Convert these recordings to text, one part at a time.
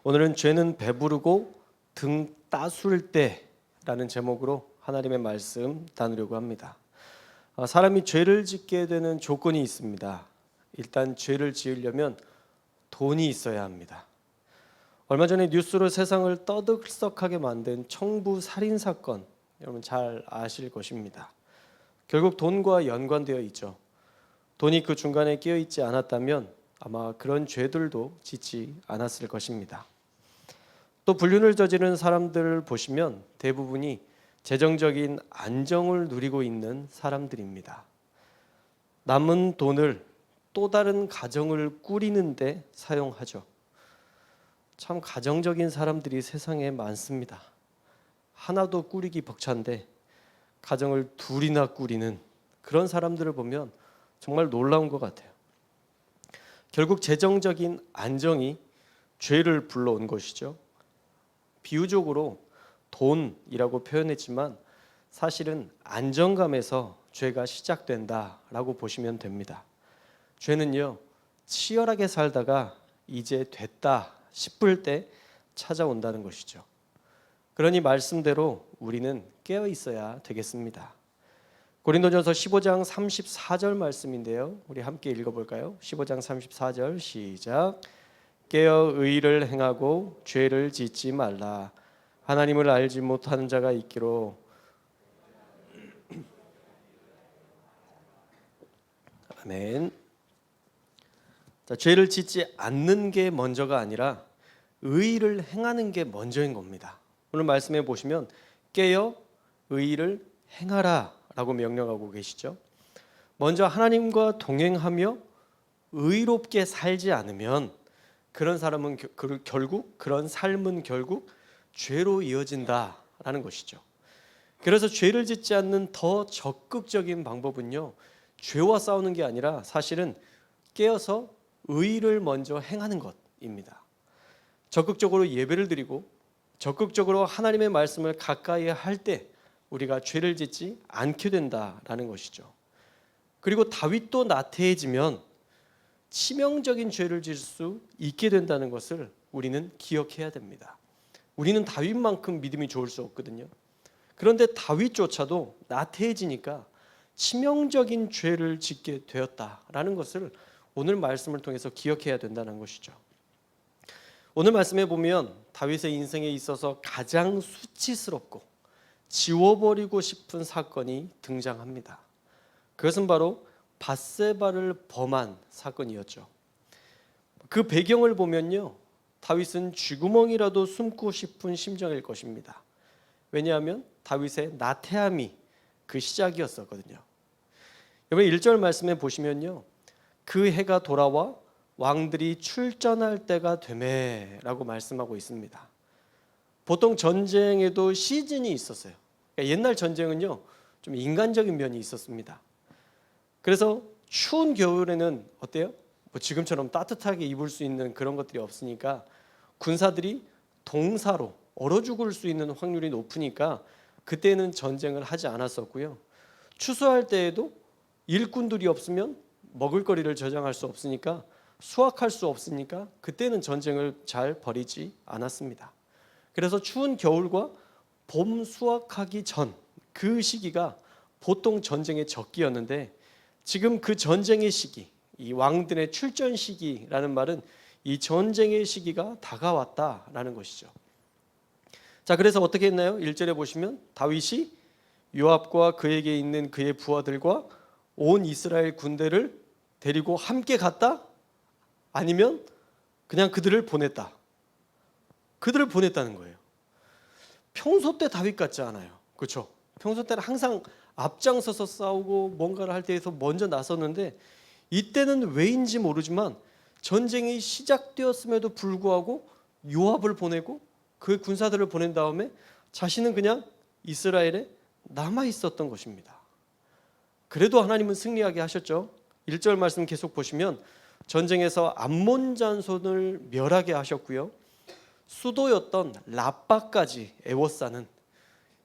오늘은 죄는 배부르고 등 따술 때라는 제목으로 하나님의 말씀 나누려고 합니다. 사람이 죄를 짓게 되는 조건이 있습니다. 일단 죄를 지으려면 돈이 있어야 합니다. 얼마 전에 뉴스로 세상을 떠들썩하게 만든 청부 살인 사건, 여러분 잘 아실 것입니다. 결국 돈과 연관되어 있죠. 돈이 그 중간에 끼어 있지 않았다면 아마 그런 죄들도 짓지 않았을 것입니다. 또 불륜을 저지른 사람들을 보시면 대부분이 재정적인 안정을 누리고 있는 사람들입니다. 남은 돈을 또 다른 가정을 꾸리는데 사용하죠. 참 가정적인 사람들이 세상에 많습니다. 하나도 꾸리기 벅찬데 가정을 둘이나 꾸리는 그런 사람들을 보면 정말 놀라운 것 같아요. 결국 재정적인 안정이 죄를 불러온 것이죠. 비유적으로 돈이라고 표현했지만 사실은 안정감에서 죄가 시작된다라고 보시면 됩니다. 죄는요, 치열하게 살다가 이제 됐다 싶을 때 찾아온다는 것이죠. 그러니 말씀대로 우리는 깨어 있어야 되겠습니다. 고린도전서 15장 34절 말씀인데요. 우리 함께 읽어볼까요? 15장 34절 시작. 깨어 의를 행하고 죄를 짓지 말라. 하나님을 알지 못하는 자가 있기로. 아멘. 자, 죄를 짓지 않는 게 먼저가 아니라 의를 행하는 게 먼저인 겁니다. 오늘 말씀해 보시면 깨어 의를 행하라 라고 명령하고 계시죠. 먼저 하나님과 동행하며 의롭게 살지 않으면 그런 사람은 결국 그런 삶은 결국 죄로 이어진다라는 것이죠. 그래서 죄를 짓지 않는 더 적극적인 방법은요, 죄와 싸우는 게 아니라 사실은 깨어서 의를 먼저 행하는 것입니다. 적극적으로 예배를 드리고 적극적으로 하나님의 말씀을 가까이 할 때 우리가 죄를 짓지 않게 된다라는 것이죠. 그리고 다윗도 나태해지면 치명적인 죄를 지을 수 있게 된다는 것을 우리는 기억해야 됩니다. 우리는 다윗만큼 믿음이 좋을 수 없거든요. 그런데 다윗조차도 나태해지니까 치명적인 죄를 짓게 되었다라는 것을 오늘 말씀을 통해서 기억해야 된다는 것이죠. 오늘 말씀에 보면 다윗의 인생에 있어서 가장 수치스럽고 지워버리고 싶은 사건이 등장합니다. 그것은 바로 밧세바를 범한 사건이었죠. 그 배경을 보면요, 다윗은 쥐구멍이라도 숨고 싶은 심정일 것입니다. 왜냐하면 다윗의 나태함이 그 시작이었었거든요. 여러분 1절 말씀에 보시면요, 그 해가 돌아와 왕들이 출전할 때가 되매라고 말씀하고 있습니다. 보통 전쟁에도 시즌이 있었어요. 그러니까 옛날 전쟁은요, 좀 인간적인 면이 있었습니다. 그래서 추운 겨울에는 어때요? 뭐 지금처럼 따뜻하게 입을 수 있는 그런 것들이 없으니까 군사들이 동사로 얼어 죽을 수 있는 확률이 높으니까 그때는 전쟁을 하지 않았었고요. 추수할 때에도 일꾼들이 없으면 먹을거리를 저장할 수 없으니까 수확할 수 없으니까 그때는 전쟁을 잘 벌이지 않았습니다. 그래서 추운 겨울과 봄 수확하기 전 그 시기가 보통 전쟁의 적기였는데 지금 그 전쟁의 시기, 이 왕들의 출전 시기라는 말은 이 전쟁의 시기가 다가왔다라는 것이죠. 자, 그래서 어떻게 했나요? 1절에 보시면 다윗이 요압과 그에게 있는 그의 부하들과 온 이스라엘 군대를 데리고 함께 갔다? 아니면 그냥 그들을 보냈다. 그들을 보냈다는 거예요. 평소 때 다윗 같지 않아요. 그렇죠? 평소 때는 항상 앞장서서 싸우고 뭔가를 할 때에서 먼저 나섰는데 이때는 왜인지 모르지만 전쟁이 시작되었음에도 불구하고 요압을 보내고 그 군사들을 보낸 다음에 자신은 그냥 이스라엘에 남아 있었던 것입니다. 그래도 하나님은 승리하게 하셨죠. 1절 말씀 계속 보시면 전쟁에서 암몬 잔손을 멸하게 하셨고요. 수도였던 라빠까지 에워싸는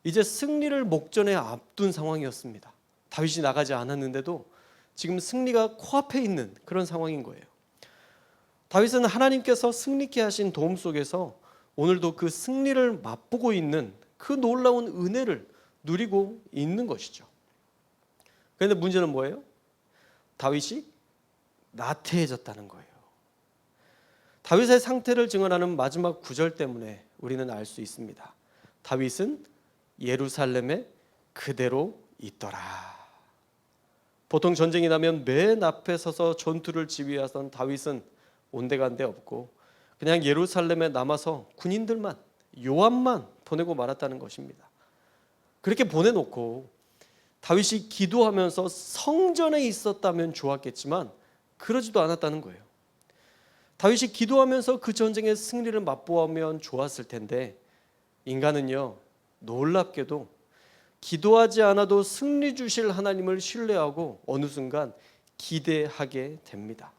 이제 승리를 목전에 앞둔 상황이었습니다. 다윗이 나가지 않았는데도 지금 승리가 코앞에 있는 그런 상황인 거예요. 다윗은 하나님께서 승리케 하신 도움 속에서 오늘도 그 승리를 맛보고 있는 그 놀라운 은혜를 누리고 있는 것이죠. 그런데 문제는 뭐예요? 다윗이 나태해졌다는 거예요. 다윗의 상태를 증언하는 마지막 구절 때문에 우리는 알 수 있습니다. 다윗은 예루살렘에 그대로 있더라. 보통 전쟁이 나면 맨 앞에 서서 전투를 지휘하던 다윗은 온데간데 없고 그냥 예루살렘에 남아서 군인들만, 요압만 보내고 말았다는 것입니다. 그렇게 보내놓고 다윗이 기도하면서 성전에 있었다면 좋았겠지만 그러지도 않았다는 거예요. 다윗이 기도하면서 그 전쟁의 승리를 맛보면 좋았을 텐데 인간은요, 놀랍게도 기도하지 않아도 승리 주실 하나님을 신뢰하고 어느 순간 기대하게 됩니다.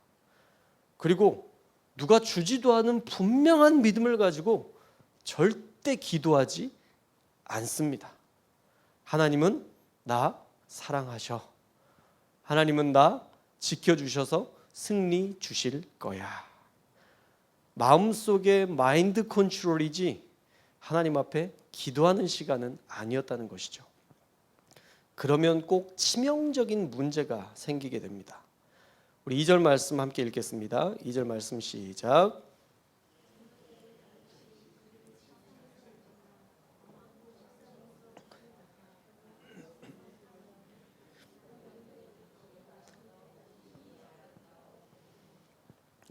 그리고 누가 주지도 않은 분명한 믿음을 가지고 절대 기도하지 않습니다. 하나님은 나 사랑하셔. 하나님은 나 지켜주셔서 승리 주실 거야. 마음속의 마인드 컨트롤이지 하나님 앞에 기도하는 시간은 아니었다는 것이죠. 그러면 꼭 치명적인 문제가 생기게 됩니다. 우리 2절 말씀 함께 읽겠습니다. 2절 말씀 시작.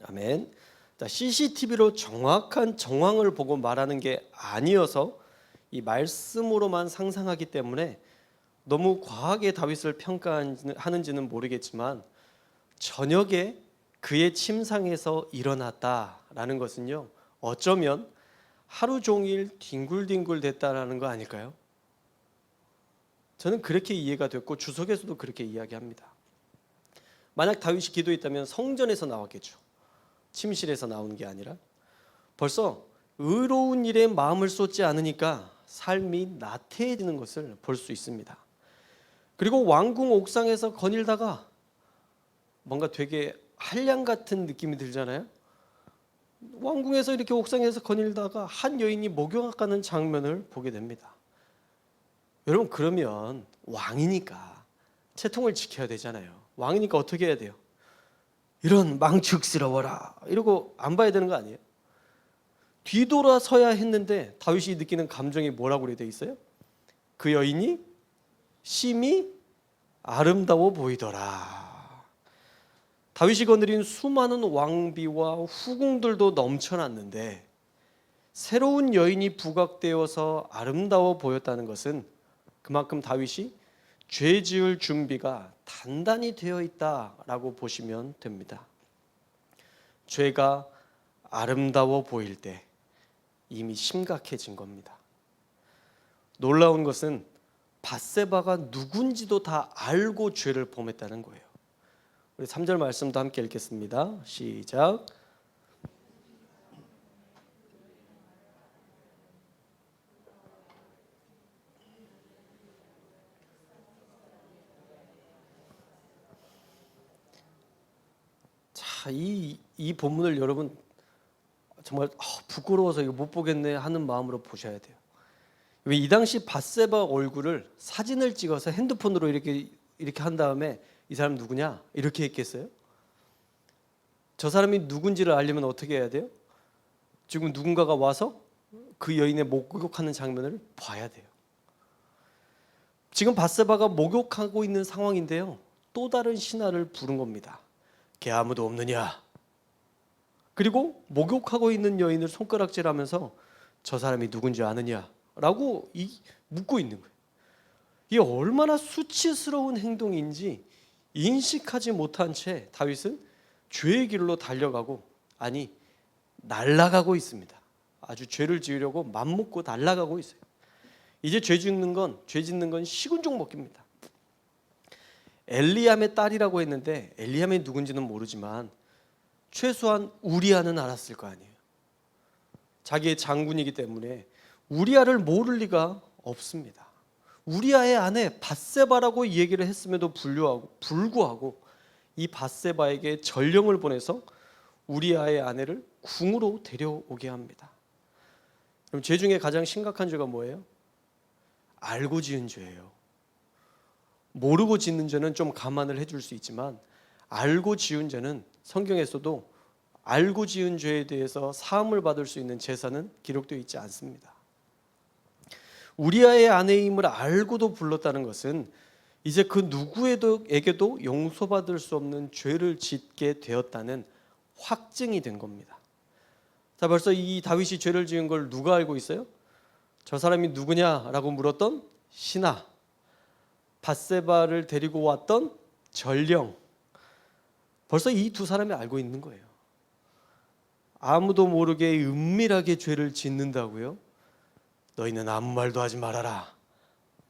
아멘. CCTV로 정확한 정황을 보고 말하는 게 아니어서 이 말씀으로만 상상하기 때문에 너무 과하게 다윗을 평가하는지는 모르겠지만 저녁에 그의 침상에서 일어났다라는 것은요, 어쩌면 하루 종일 뒹굴뒹굴 됐다라는 거 아닐까요? 저는 그렇게 이해가 됐고 주석에서도 그렇게 이야기합니다. 만약 다윗이 기도했다면 성전에서 나왔겠죠. 침실에서 나오는 게 아니라 벌써 의로운 일에 마음을 쏟지 않으니까 삶이 나태해지는 것을 볼 수 있습니다. 그리고 왕궁 옥상에서 거닐다가 뭔가 되게 한량 같은 느낌이 들잖아요. 왕궁에서 이렇게 옥상에서 거닐다가 한 여인이 목욕하는 장면을 보게 됩니다. 여러분, 그러면 왕이니까 채통을 지켜야 되잖아요. 왕이니까 어떻게 해야 돼요? 이런 망측스러워라 이러고 안 봐야 되는 거 아니에요? 뒤돌아서야 했는데 다윗이 느끼는 감정이 뭐라고 되어 있어요? 그 여인이 심히 아름다워 보이더라. 다윗이 거느린 수많은 왕비와 후궁들도 넘쳐났는데 새로운 여인이 부각되어서 아름다워 보였다는 것은 그만큼 다윗이 죄 지을 준비가 단단히 되어 있다라고 보시면 됩니다. 죄가 아름다워 보일 때 이미 심각해진 겁니다. 놀라운 것은 밧세바가 누군지도 다 알고 죄를 범했다는 거예요. 우리 3절 말씀도 함께 읽겠습니다. 시작. 자, 이 본문을 여러분 정말 부끄러워서 이거 못 보겠네 하는 마음으로 보셔야 돼요. 왜 이 당시 밧세바 얼굴을 사진을 찍어서 핸드폰으로 이렇게 한 다음에 이 사람 누구냐 이렇게 했겠어요? 저 사람이 누군지를 알려면 어떻게 해야 돼요? 지금 누군가가 와서 그 여인의 목욕하는 장면을 봐야 돼요. 지금 밧세바가 목욕하고 있는 상황인데요, 또 다른 신하를 부른 겁니다. 걔 아무도 없느냐? 그리고 목욕하고 있는 여인을 손가락질하면서 저 사람이 누군지 아느냐? 라고 묻고 있는 거예요. 이게 얼마나 수치스러운 행동인지 인식하지 못한 채 다윗은 죄의 길로 달려가고, 아니 날아가고 있습니다. 아주 죄를 지으려고 맘먹고 날아가고 있어요. 이제 죄 짓는 건 식은죽 먹기입니다. 엘리암의 딸이라고 했는데 엘리암이 누군지는 모르지만 최소한 우리아는 알았을 거 아니에요. 자기의 장군이기 때문에 우리아를 모를 리가 없습니다. 우리아의 아내 밧세바라고 얘기를 했음에도 불구하고 이 밧세바에게 전령을 보내서 우리아의 아내를 궁으로 데려오게 합니다. 그럼 죄 중에 가장 심각한 죄가 뭐예요? 알고 지은 죄예요. 모르고 짓는 죄는 좀 감안을 해줄 수 있지만 알고 지은 죄는 성경에서도 알고 지은 죄에 대해서 사함을 받을 수 있는 제사는 기록되어 있지 않습니다. 우리아의 아내임을 알고도 불렀다는 것은 이제 그 누구에게도 용서받을 수 없는 죄를 짓게 되었다는 확증이 된 겁니다. 자, 벌써 이 다윗이 죄를 지은 걸 누가 알고 있어요? 저 사람이 누구냐라고 물었던 신하, 밧세바를 데리고 왔던 전령, 벌써 이 두 사람이 알고 있는 거예요. 아무도 모르게 은밀하게 죄를 짓는다고요? 너희는 아무 말도 하지 말아라.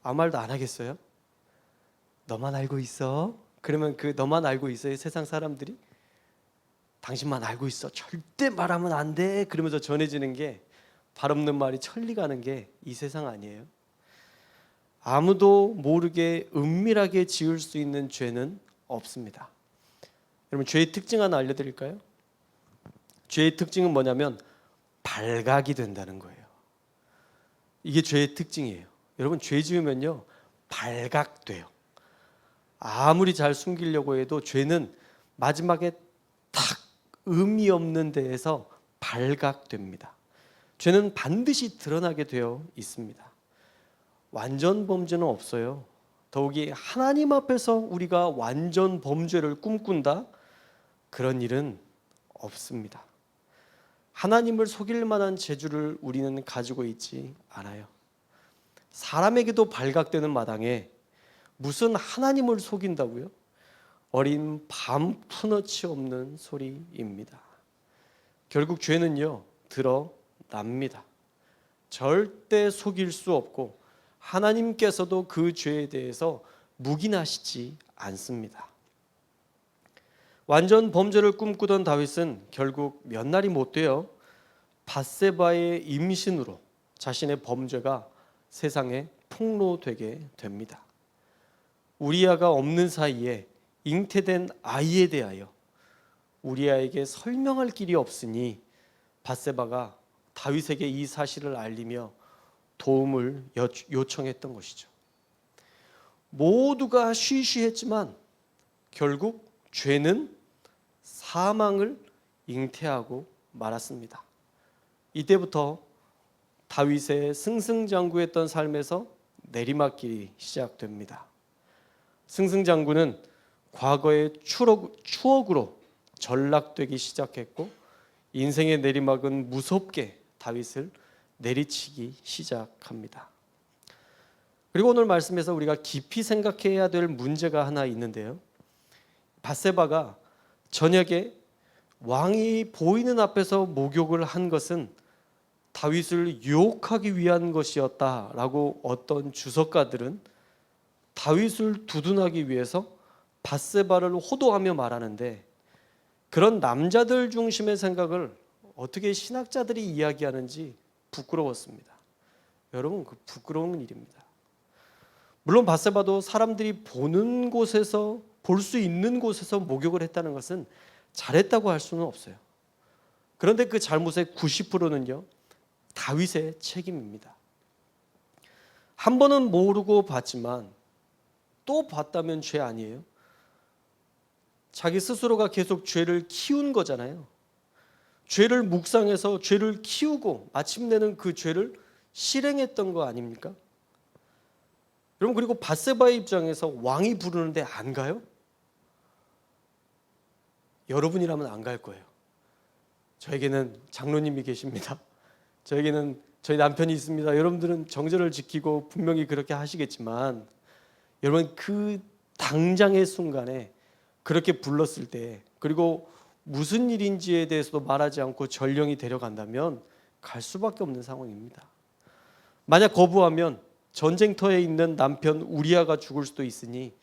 아무 말도 안 하겠어요? 너만 알고 있어? 그러면 그 너만 알고 있어요? 세상 사람들이? 당신만 알고 있어. 절대 말하면 안 돼. 그러면서 전해지는 게 발 없는 말이 천리 가는 게 이 세상 아니에요? 아무도 모르게 은밀하게 지을 수 있는 죄는 없습니다. 여러분, 죄의 특징 하나 알려드릴까요? 죄의 특징은 뭐냐면 발각이 된다는 거예요. 이게 죄의 특징이에요. 여러분, 죄 지으면요 발각돼요. 아무리 잘 숨기려고 해도 죄는 마지막에 탁 의미 없는 데에서 발각됩니다. 죄는 반드시 드러나게 되어 있습니다. 완전 범죄는 없어요. 더욱이 하나님 앞에서 우리가 완전 범죄를 꿈꾼다? 그런 일은 없습니다. 하나님을 속일 만한 재주를 우리는 가지고 있지 않아요. 사람에게도 발각되는 마당에 무슨 하나님을 속인다고요? 어린 밤 푸너치 없는 소리입니다. 결국 죄는요 드러납니다. 절대 속일 수 없고 하나님께서도 그 죄에 대해서 묵인하시지 않습니다. 완전 범죄를 꿈꾸던 다윗은 결국 몇 날이 못 되어 밧세바의 임신으로 자신의 범죄가 세상에 폭로되게 됩니다. 우리아가 없는 사이에 잉태된 아이에 대하여 우리아에게 설명할 길이 없으니 밧세바가 다윗에게 이 사실을 알리며 도움을 요청했던 것이죠. 모두가 쉬쉬했지만 결국 죄는 사망을 잉태하고 말았습니다. 이때부터 다윗의 승승장구했던 삶에서 내리막길이 시작됩니다. 승승장구는 과거의 추억으로 전락되기 시작했고 인생의 내리막은 무섭게 다윗을 내리치기 시작합니다. 그리고 오늘 말씀에서 우리가 깊이 생각해야 될 문제가 하나 있는데요. 밧세바가 저녁에 왕이 보이는 앞에서 목욕을 한 것은 다윗을 유혹하기 위한 것이었다라고 어떤 주석가들은 다윗을 두둔하기 위해서 밧세바를 호도하며 말하는데, 그런 남자들 중심의 생각을 어떻게 신학자들이 이야기하는지 부끄러웠습니다. 여러분, 그 부끄러운 일입니다. 물론 밧세바도 사람들이 보는 곳에서, 볼 수 있는 곳에서 목욕을 했다는 것은 잘했다고 할 수는 없어요. 그런데 그 잘못의 90%는요 다윗의 책임입니다. 한 번은 모르고 봤지만 또 봤다면 죄 아니에요? 자기 스스로가 계속 죄를 키운 거잖아요. 죄를 묵상해서 죄를 키우고 마침내는 그 죄를 실행했던 거 아닙니까? 여러분, 그리고 밧세바의 입장에서 왕이 부르는데 안 가요? 여러분이라면 안 갈 거예요. 저에게는 장로님이 계십니다. 저에게는 저희 남편이 있습니다. 여러분들은 정절을 지키고 분명히 그렇게 하시겠지만, 여러분 그 당장의 순간에 그렇게 불렀을 때, 그리고 무슨 일인지에 대해서도 말하지 않고 전령이 데려간다면 갈 수밖에 없는 상황입니다. 만약 거부하면 전쟁터에 있는 남편 우리아가 죽을 수도 있으니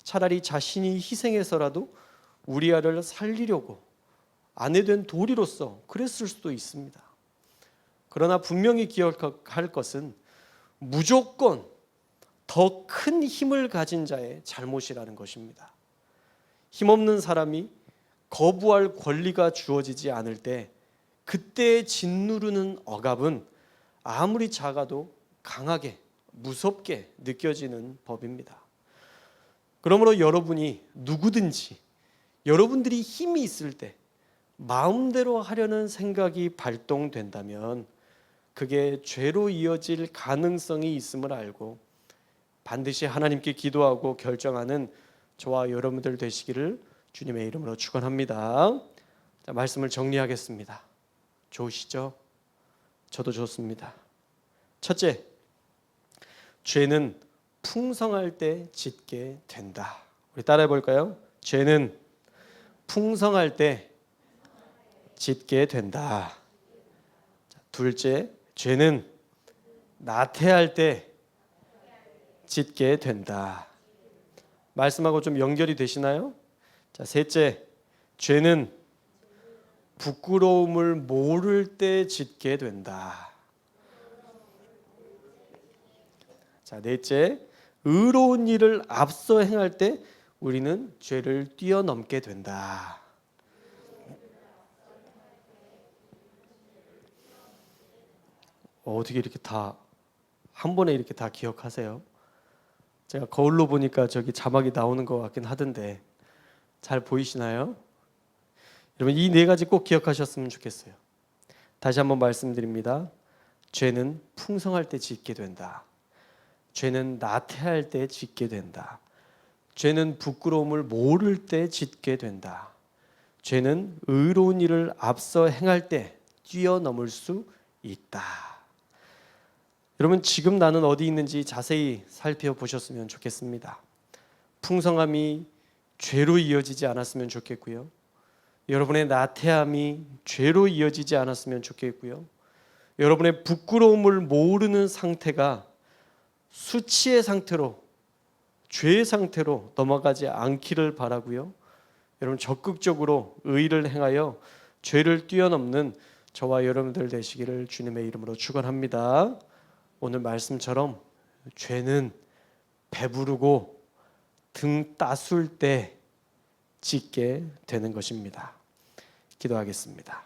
차라리 자신이 희생해서라도 우리아를 살리려고 아내 된 도리로서 그랬을 수도 있습니다. 그러나 분명히 기억할 것은 무조건 더 큰 힘을 가진 자의 잘못이라는 것입니다. 힘없는 사람이 거부할 권리가 주어지지 않을 때 그때 짓누르는 억압은 아무리 작아도 강하게 무섭게 느껴지는 법입니다. 그러므로 여러분이 누구든지 여러분들이 힘이 있을 때 마음대로 하려는 생각이 발동된다면 그게 죄로 이어질 가능성이 있음을 알고 반드시 하나님께 기도하고 결정하는 저와 여러분들 되시기를 주님의 이름으로 축원합니다. 자, 말씀을 정리하겠습니다. 좋으시죠? 저도 좋습니다. 첫째, 죄는 풍성할 때 짓게 된다. 우리 따라해 볼까요? 죄는 풍성할 때 짓게 된다. 자, 둘째, 죄는 나태할 때 짓게 된다. 말씀하고 좀 연결이 되시나요? 자, 셋째, 죄는 부끄러움을 모를 때 짓게 된다. 자, 넷째, 의로운 일을 앞서 행할 때 우리는 죄를 뛰어넘게 된다. 어떻게 이렇게 다 한 번에 이렇게 다 기억하세요? 제가 거울로 보니까 저기 자막이 나오는 것 같긴 하던데 잘 보이시나요? 여러분 이 네 가지 꼭 기억하셨으면 좋겠어요. 다시 한번 말씀드립니다. 죄는 풍성할 때 짓게 된다. 죄는 나태할 때 짓게 된다. 죄는 부끄러움을 모를 때 짓게 된다. 죄는 의로운 일을 앞서 행할 때 뛰어넘을 수 있다. 여러분 지금 나는 어디 있는지 자세히 살펴보셨으면 좋겠습니다. 풍성함이 죄로 이어지지 않았으면 좋겠고요. 여러분의 나태함이 죄로 이어지지 않았으면 좋겠고요. 여러분의 부끄러움을 모르는 상태가 수치의 상태로, 죄의 상태로 넘어가지 않기를 바라고요. 여러분 적극적으로 의를 행하여 죄를 뛰어넘는 저와 여러분들 되시기를 주님의 이름으로 축원합니다. 오늘 말씀처럼 죄는 배부르고 등 따술 때 짓게 되는 것입니다. 기도하겠습니다.